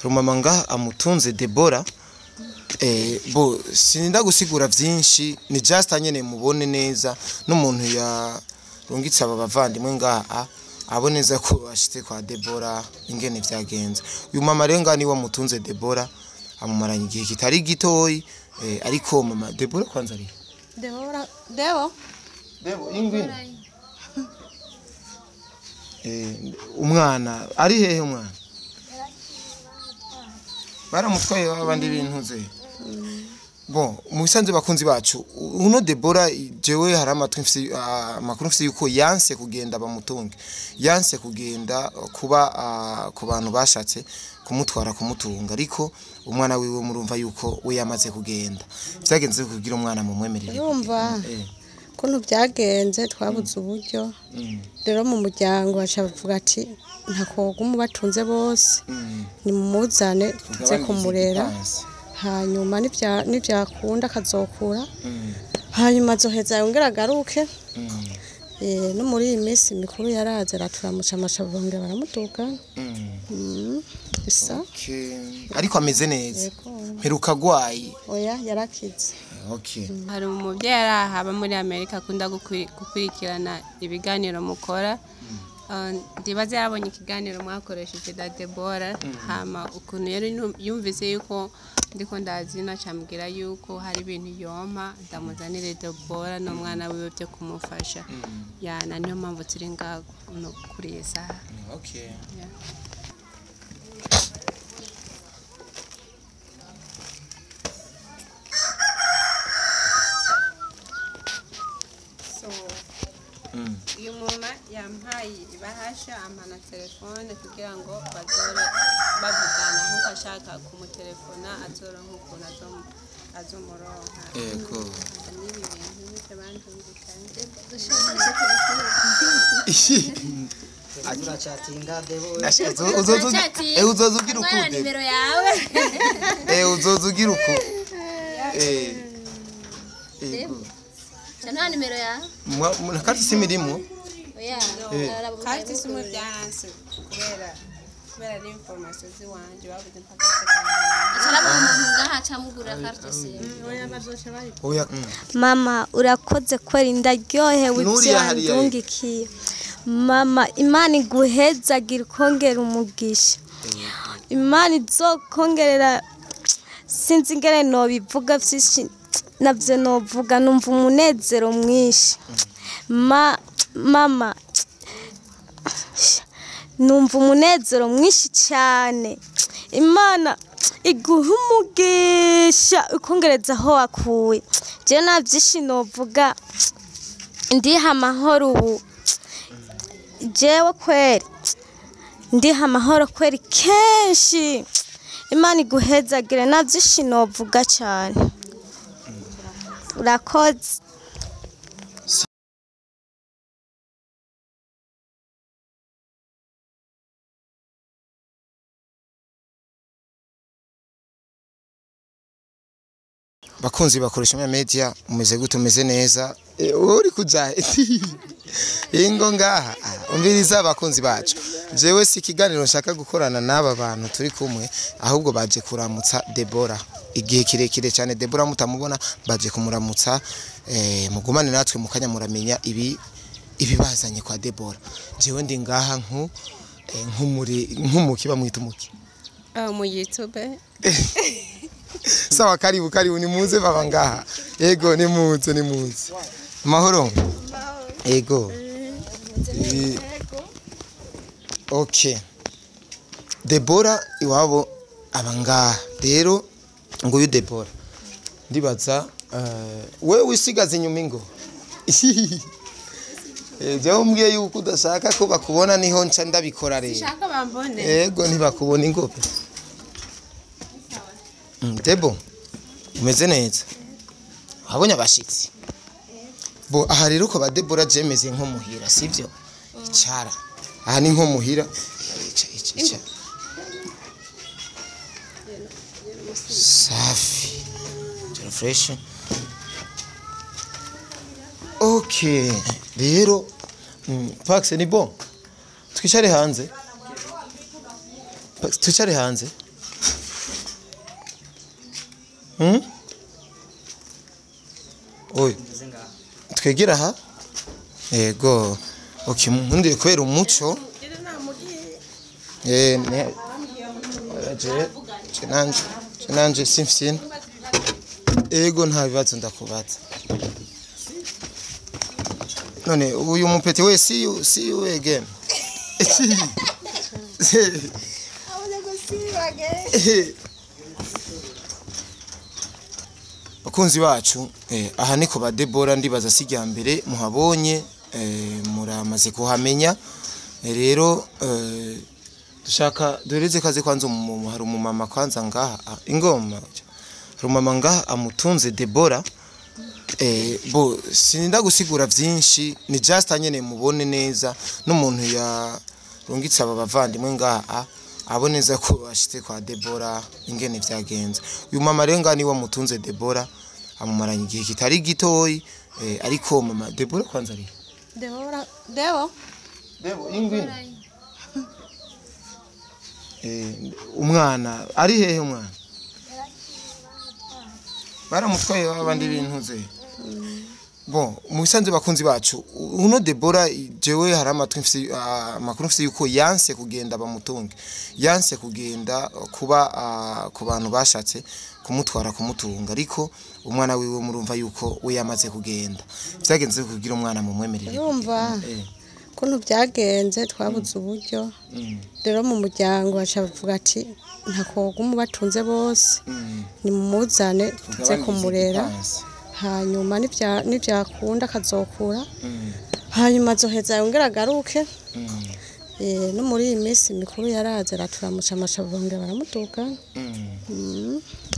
rumama ngaha amutunze Debora bo sininda gusigura vyinshi ni just anyene mubone neza n'umuntu ya rungitse aba bavandimwe ngaha aboneza ko ashitse kwa Debora ingene vyagenze uyu mama rero ngani wamutunze Debora amumaranye igihe kitari gitoyi ariko mama Debora kwanza ari Debo ingwini umwana ari hehe umwana baramutwaye abandi bintuze bon mubisanzwe bakunzi bacu uno Debora jewe hari amakuru mfise yuko yanse kugenda bamutunge yanse kugenda kuba ku bantu bashatse kumutwara kumutunga ariko umwana wiwe murumva yuko we yamaze kugenda vyagenze kugira umwana mu mwemerere urumva kuntu byagenze twabuze uburyo rero mu muryango bavuga ati ntakoga umubatunze bose ni mumuzane tuze kumurera hanyuma nivyakunda akazokura hanyuma azoheza yongera agaruke no muri iyi minsi mikuru yaraza araturamuca amashabonge baramutuka isa ariko ameze neza mperuka gwayi oya yarakize hari umuvyeyi arahaba muri Amerika akunda gukurikirana ibiganiro mukora ndibaze yarabonye ikiganiro mwakoresheje da Debora hama ukuntu yari yumvise yuko ndiko ndazina camubwira yuko hari ibintu yompa ndamuzanire Debora n'umwana wiwe byo kumufasha yana niyo mpamvu turi ngaho kuri iyi saha uyu mama yampaye ibahasha amana telefone kugira ngo bazore bavugana nkuko ashaka kumutelefona azora nkuko azomuronka yego nibi bintu bite bandungikanye Agura chatinga Debo uzozugira ukude nimero yawe uzozugira uku Chana nimero ya kati simirimo oya kati simu byanse kubera information ziwanje bavuze mpaka Mama urakoze kwera indaryohewe byandungikiye Mama Imana iguhezagira ukongera umugisha Imana izokongerera sinzi ingene no bivuga vyinshi navyo novuga numva umunezero mwinshi mama numva umunezero mwinshi cyane Imana iguha umugisha ukongereza aho wakuye je navyishi novuga ndiha amahoro ubu jewe kweri ndiha amahoro kweri kenshi Imana iguhezagire navyishi novuga cyane urakoze bakunzi bakoresha media umeze gute umeze neza uri kuja ingo ngaha umviriza abakunzi bacu jewe si kiganiro nshaka gukorana n'aba bantu turi kumwe ahubwo baje kuramutsa Debora igihe kirekire cyane Debora mutamubona baje kumuramutsa mugumane natwe mukanya muramenya ibibazanye kwa Debora jewe ndi ngaha nk'umuki bamwita umuki mu YouTube sawa karibu ni muze baba ngaha yego ni muze mahoro yego okay Debora iwabo abangaha rero ngo uyu Debora ndibaza wewe wisigaza inyuma ingo jewe umbwiye yuko udashaka ko bakubona niho nca ndabikora rero shaka bambone yego ntibakubona ingope Debo umeze neza habonye abashitsi bo aha rero ko ba Debora jemeze nko muhira sivyo icara aha ni nko muhira ica safi fresh okay rero Pax ni bon twicare hanze Oy. Twegera aha? Yego. Okay, nkundire kwera umuco. Ne. Nanje simfsine. Ego nta bibazo ndakubaza. None uyu mupete we see you again. Bakunzi bacu aha niko ba Debora ndibaza sijya mbere muhabonye muramaze kuhamenya rero dushaka doreze kaze kwanza hari umumama kwanza ngaha ingoma hari umumama ngaha amutunze Debora bo sininda gusigura byinshi ni just anyene mubone neza n'umuntu ya rungitse aba bavandimwe ngaha aboneza ko bashitse kwa Debora ingene vyagenze uyu mama renga ni wa mutunze Debora amumaranye igihe kitari gitoyi ariko mama Debora kwanza ari Debo ingwino umwana ari hehe umwana baramutwaye abandi bintuze bon mubisanzwe bakunzi bacu uno Debora jewe hari amakuru mfise yuko yanse kugenda bamutunge yanse kugenda kuba ku bantu bashatse kumutwara kumutunga ariko umwana wiwe murumva yuko we yamaze kugenda byagenze kugira umwana mu mwemerere urumva kuntu byagenze twabuze uburyo rero mu muryango bavuga ati ntakoga umubatunze bose ni mumuzane tuze kumurera hanyuma nibyakunda akazokura hanyuma azoheza yongera agaruke no muri iyi minsi mikuru yaraze araturamuca amashabonge baramutuka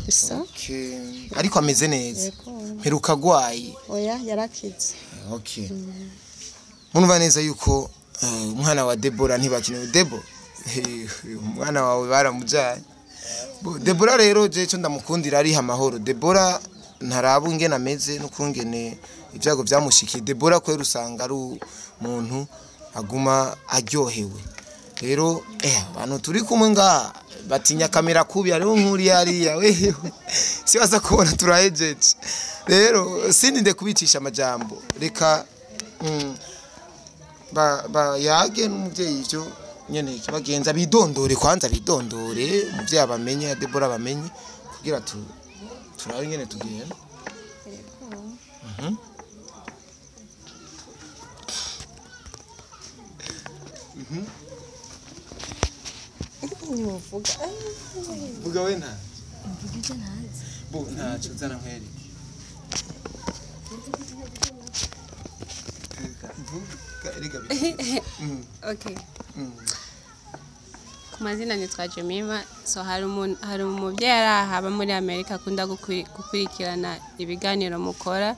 bisa ariko ameze neza mperuka gwayi oya yarakize okay munumva neza yuko umwana wa Debora ntibakine Debo umwana wawe baramujaye Debora rero je cyo ndamukundira ari amahoro Debora ntarabu ngena ameze n'ukungene ibyago byamushikiye Debora kwera usanga ari umuntu aguma aryohewe rero abantu turi kumwe nga batinya kamera kubi ari nkuri yariya wewe sibaza kubona turahejeje rero sindinde kubicisha amajambo reka ba yage n'umuvyeyi ivyo nyene kibagenza bidondore kwanza bidondore umuvyeyi abamenye Debora abamenye kugira turabe nyene tugenda vuga we nta bo ntaco zana nkweri okay kumazina nitwa Jemima so hari umuvyeyi arahaba muri Amerika akunda gukurikirana ibiganiro mukora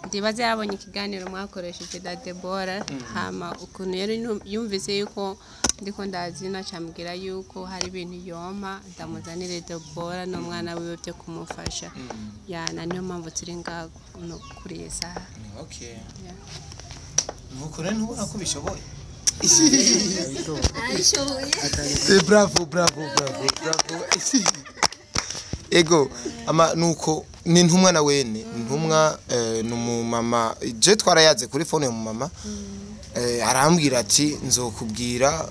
ndibaze yabonye ikiganiro mwakoresheje da Debora hama ukuntu yari yumvise yuko ndiko ndazina cyambwira yuko hari ibintu yoma ndamuzanire Debora no mwana wiwe byo kumufasha yana niyo mpamvu turi ngaho kuri esa okay mukore ntubona ko bishoboye bravo ego ama nuko ni ntumwa na wene ntumwa numumama je twarayaze kuri phone yo mama arambwira ati nzokubwira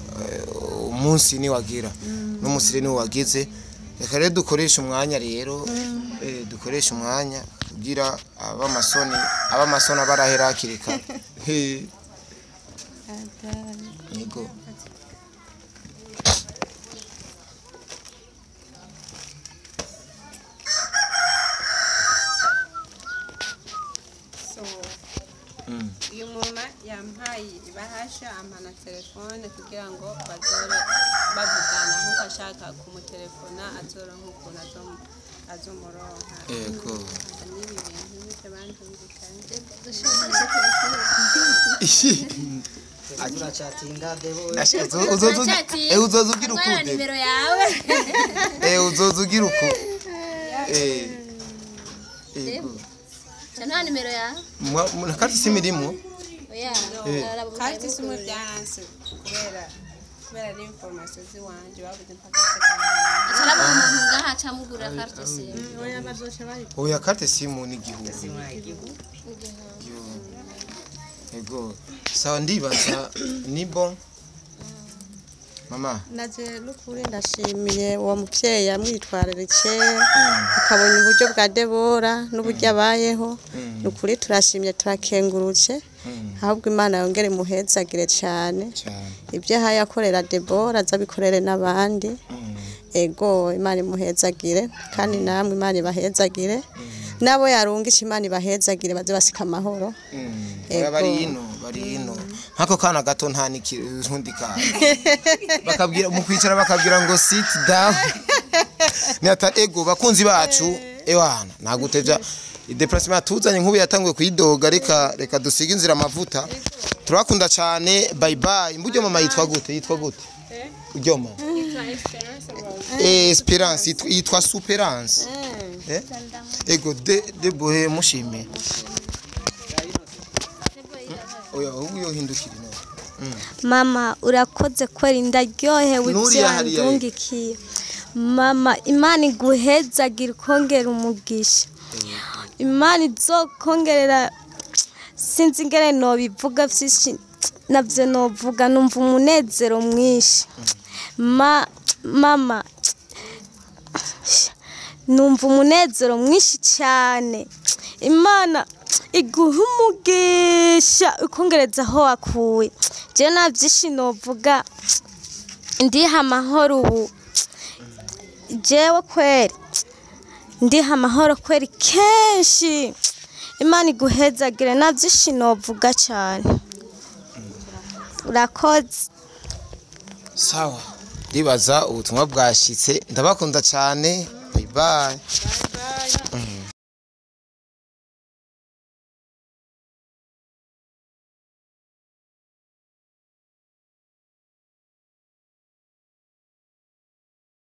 umunsi ni wagira n'umusire ni wageze reka rero dukoresha umwanya rero dukoresha umwanya kugira abamasoni barahera kireka ego uyu mama yampaye ibahasha ampana telefone kugira ngo bazore bavugana nkuko ashaka kumutelefona azora nkuko azomuronka ego Azura chatinga Debo. Uzozugira ukude. Nimero yawe. Uzozugira uku. Ego. Cyana nimero yawe. Nakati simirimo. Oya. Kati simu byanse kubera ni information ziwanje bavuze mpaka sekana. Cyara mu ngaha mwaca mugura carte simu. oya carte simu ni igihugu ego sawa ndibaza ni bon mama naje n'ukuri ndashimiye uwo muvyeyi yamwitwararitse akabona uburyo bwa Debora n'uburyo abayeho n'ukuri turashimye turakengurutse ahubwo Imana yongere muhezagire cyane ibyo hayakorera Debora azabikorere n'abandi ego Imana imuhezagire kandi namwe Imana ibahezagire nabo yarungisha Imana ibahezagire baze basika amahoro bari ino hako kana gato nta nikundi kana bakabwira mu kwicara bakabwira ngo sit down ni ata ego bakunzi bacu ewana nagutevya deplacement tuzanye nkubu yatanguye kuyidoga reka dusiga inzira amavuta turakunda cyane bye bye imburyo mama yitwa gute uryoma Esperance yitwa Superance ego de bohe mushime oya uyo hindukira mama urakoze kwera ndaryohewe ibyandungikiye mama Imana iguhezagira ukongera umugisha Imana izokongerera sinzi ingene nobivuga vyinshi navyo novuga numva umunezero mwinshi mama numva umunezero mwinshi cyane Imana iguha umugisha ukongereza aho wakuye je navyishi novuga ndiha amahoro ubu jewe kweri ndiha amahoro kweri kenshi Imana iguhezagire navyishi novuga cyane urakoze sawa ndibaza ubutumwa bwashitse ndabakunda cyane bye bye